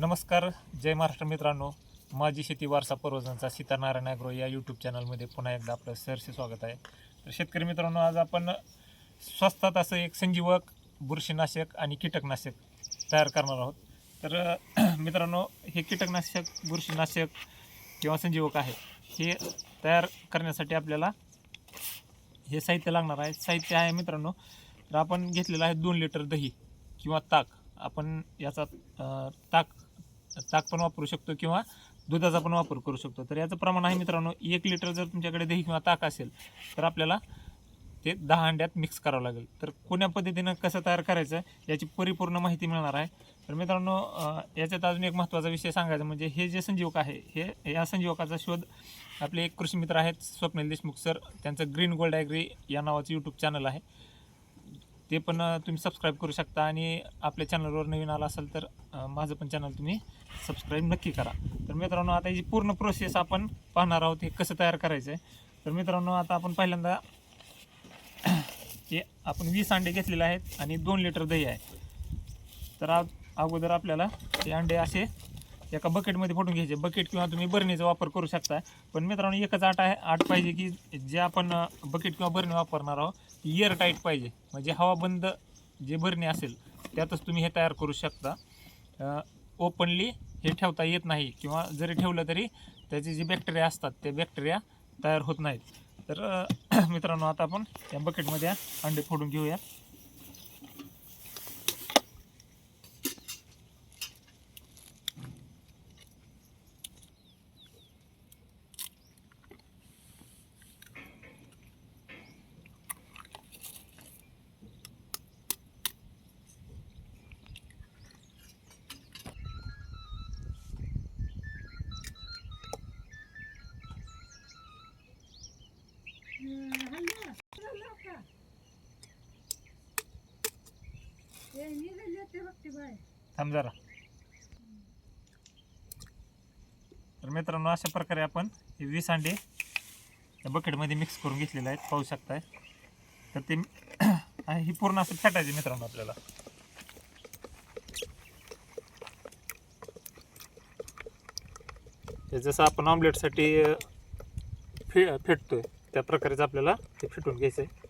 नमस्कार, जय महाराष्ट्र मित्रांनो. माझी शेती वारसा पर्वजांचा सीतानारायण ॲग्रो या यूट्यूब चॅनलमध्ये पुन्हा एकदा आपलं सहर्ष स्वागत आहे. तर शेतकरी मित्रांनो, आज आपण स्वस्तात असं एक संजीवक बुरशीनाशक आणि कीटकनाशक तयार करणार आहोत. तर मित्रांनो, हे कीटकनाशक, बुरशीनाशक किंवा संजीवक आहे, हे तयार करण्यासाठी आपल्याला हे साहित्य लागणार आहे. साहित्य आहे मित्रांनो, तर आपण घेतलेलं आहे 2 लिटर दही किंवा ताक. आपण याचा ताक पण वापरू शकतो किंवा दुधाचा पण वापर करू शकतो. तर याचं प्रमाण आहे मित्रांनो, 1 लिटर जर तुमच्याकडे दही किंवा ताक असेल तर आपल्याला ते 10 अंड्यात मिक्स करावं लागेल. तर कोण्या पद्धतीनं कसं तयार करायचं याची परिपूर्ण माहिती मिळणार आहे. तर मित्रांनो, याच्यात अजून एक महत्त्वाचा विषय सांगायचा म्हणजे हे जे संजीवक आहे, हे या संजीवकाचा शोध आपले एक कृषी मित्र आहेत, स्वप्नील देशमुख सर. त्यांचं ग्रीन गोल्ड ॲग्री या नावाचं यूट्यूब चॅनल आहे, ते पण तुम्ही सबस्क्राईब करू शकता. आणि आपल्या चॅनलवर नवीन आला असाल तर माझं पण चॅनल तुम्ही सबस्क्राईब नक्की करा. तर मित्रांनो, आता ही पूर्ण प्रोसेस आपण पाहणार आहोत, हे कसं तयार करायचं आहे. तर मित्रांनो, आता आपण पहिल्यांदा हे आपण 20 अंडे घेतलेले आहेत आणि 2 लिटर दही आहे. तर अगोदर आपल्याला हे अंडे असे एका बकेटमध्ये फोडून घ्यायचे. बकेट किंवा तुम्ही बरणीचा वापर करू शकता, पण मित्रांनो एकच आट पाहिजे की जे आपण बकेट किंवा बरणी वापरणार आहोत ती एअर टाईट पाहिजे. म्हणजे हवा बंद जे बरणी असेल त्यातच तुम्ही हे तयार करू शकता. ओपनली हे ठेवता येत नाही, किंवा जरी ठेवलं तरी त्याचे जे बॅक्टेरिया असतात ते बॅक्टेरिया तयार होत नाहीत. तर मित्रांनो, आता आपण या बकेटमध्ये अंडे फोडून घेऊया. थांब जरा. तर मित्रांनो, अशा प्रकारे आपण हे 20 अंडे या बकेटमध्ये मिक्स करून घेतलेले आहेत, पाहू शकताय. तर ते ही पूर्ण असं फेटायचे मित्रांनो आपल्याला. हे जसं आपण ऑमलेटसाठी फेटतोय त्या प्रकारेच आपल्याला ते फेटून घ्यायचं आहे.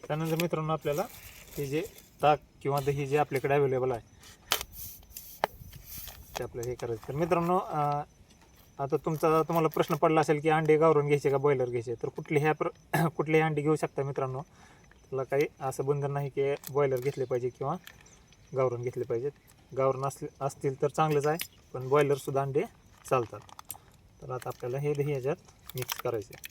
त्यानंतर मित्रांनो, आपल्याला हे जे ताक किंवा दही जे आपल्याकडे अवेलेबल आहे ते आपल्याला हे करायचं. तर मित्रांनो, आता तुम्हाला प्रश्न पडला असेल की अंडे गावरून घ्यायचे का बॉयलर घ्यायचे. तर कुठलेही अंडे घेऊ शकता मित्रांनो. त्याला काही असं बंधन नाही की बॉयलर घेतले पाहिजे किंवा गावरून घेतले पाहिजेत. गावरून असतील तर चांगलंच आहे, पण बॉयलरसुद्धा अंडे चालतात. तर आता आपल्याला हे दही ह्याच्यात मिक्स करायचे.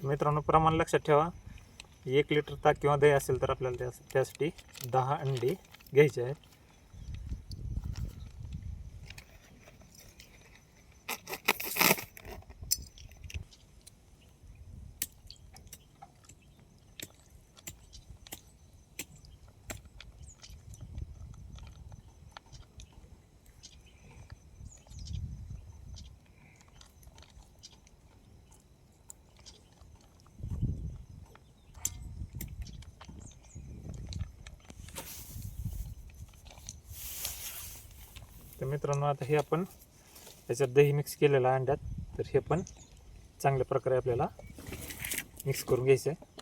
मित्रांनो, प्रमाण लक्षात ठेवा. 1 लिटर ताक किंवा दही असेल तर आपल्याला त्यासाठी 10 अंडे घ्यायचे आहेत. तर मित्रांनो, आता हे आपण त्याच्यात दही मिक्स केलेलं आहे अंड्यात. तर हे पण चांगल्या प्रकारे आपल्याला मिक्स करून घ्यायचं आहे.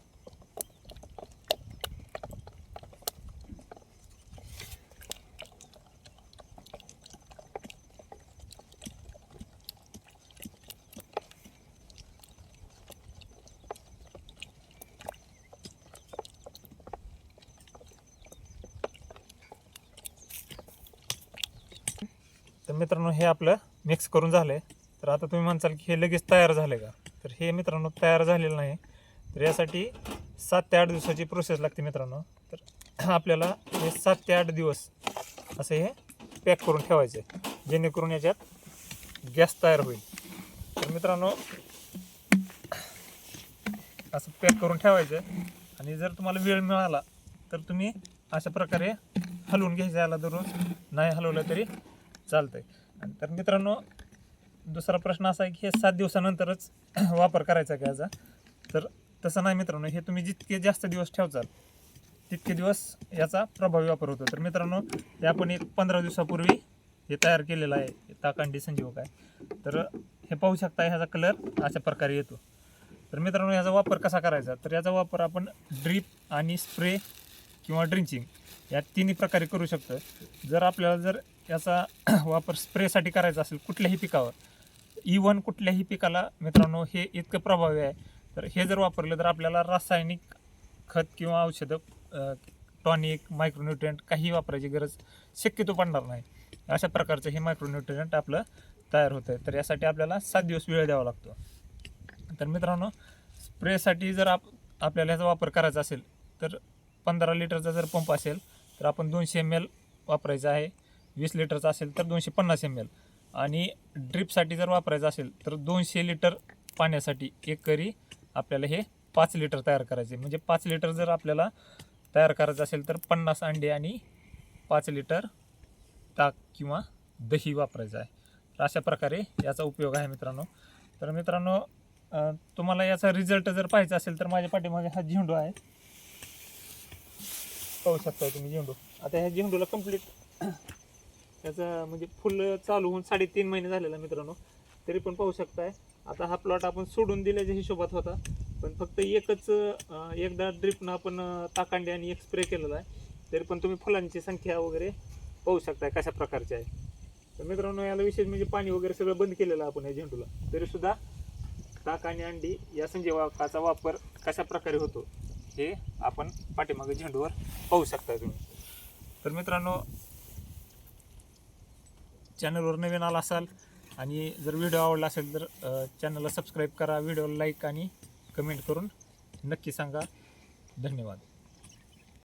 तर मित्रांनो, हे आपलं मिक्स करून झालं आहे. तर आता तुम्ही म्हणसाल की हे लगेच तयार झालं का. तर हे मित्रांनो तयार झालेलं नाही. तर यासाठी 7 ते 8 दिवसाची प्रोसेस लागते मित्रांनो. तर आपल्याला हे 7 ते 8 दिवस असे हे पॅक करून ठेवायचे, जेणेकरून याच्यात गॅस तयार होईल. तर मित्रांनो, असं पॅक करून ठेवायचं. आणि जर तुम्हाला वेळ मिळाला तर तुम्ही अशा प्रकारे हलवून घ्यायचं याला दररोज, नाही हलवलं तरी चालतंय. तर मित्रांनो दुसरा प्रश्न असा आहे की हे 7 दिवसानंतरच वापर करायचा का याचा? तर तसं नाही मित्रांनो, हे तुम्ही जितके जास्त दिवस ठेवचाल तितके दिवस याचा प्रभावी वापर होतो. तर मित्रांनो हे आपण एक 15 दिवसापूर्वी हे तयार केलेलं आहे, ताकांडी संजीवक आहे. तर हे पाहू शकता, ह्याचा कलर अशा प्रकारे येतो. तर मित्रांनो ह्याचा वापर कसा करायचा? तर याचा वापर आपण ड्रीप आणि स्प्रे किंवा ड्रिंचिंग या तिन्ही प्रकारे करू शकतो. जर आपल्याला जर याचा वापर स्प्रेसाठी करायचा असेल कुठल्याही पिकावर, इवन कुठल्याही पिकाला मित्रांनो हे इतकं प्रभावी आहे, तर हे जर वापरलं तर आपल्याला रासायनिक खत किंवा औषधं, टॉनिक, मायक्रोन्युट्रिएंट काही वापरायची गरज शक्यतो पडणार नाही. अशा प्रकारचं हे मायक्रोन्युट्रिएंट आपलं तयार होतं आहे. तर यासाठी आपल्याला 7 दिवस वेळ द्यावा लागतो. तर मित्रांनो स्प्रेसाठी जर आपल्याला ह्याचा वापर करायचा असेल तर 15 लिटरचा जर पंप असेल तर आपण 200 ml वापरायचा आहे. 20 लिटरचा असेल तर 250 ml. आणि ड्रिपसाठी जर वापरायचं असेल तर 200 लिटर पाण्यासाठी एकरी आपल्याला हे 5 लिटर तयार करायचे. म्हणजे 5 लिटर जर आपल्याला तयार करायचं असेल तर 50 अंडे आणि 5 लिटर ताक किंवा दही वापरायचं आहे. तर अशा प्रकारे याचा उपयोग आहे मित्रांनो. तर मित्रांनो तुम्हाला याचा रिझल्ट जर पाहायचा असेल तर माझ्या पाठीमागे हा झेंडू आहे, पाहू शकता तुम्ही झेंडू. आता ह्या झेंडूला कंप्लीट त्याचं म्हणजे फुल चालू होऊन 3.5 महिने झालेला मित्रांनो. तरी पण पाहू शकताय आता हा प्लॉट आपण सोडून दिल्याच्या हिशोबात होता, पण फक्त एकदा ड्रिपनं आपण ताकांडी आणि एक स्प्रे केलेला आहे. तरी पण तुम्ही फुलांची संख्या वगैरे पाहू शकताय कशा प्रकारची आहे. तर मित्रांनो याला विशेष म्हणजे पाणी वगैरे सगळं बंद केलेलं आपण या झेंडूला, तरीसुद्धा ताक आणि अंडी या संजीवकाचा वापर कशा प्रकारे होतो हे आपण पाठीमागे झेंडूवर पाहू शकताय तुम्ही. तर मित्रांनो चॅनलवर नवीन आला असाल आणि जर व्हिडिओ आवडला असेल तर चॅनलला सबस्क्राईब करा, व्हिडिओला लाईक आणि कमेंट करून नक्की सांगा. धन्यवाद.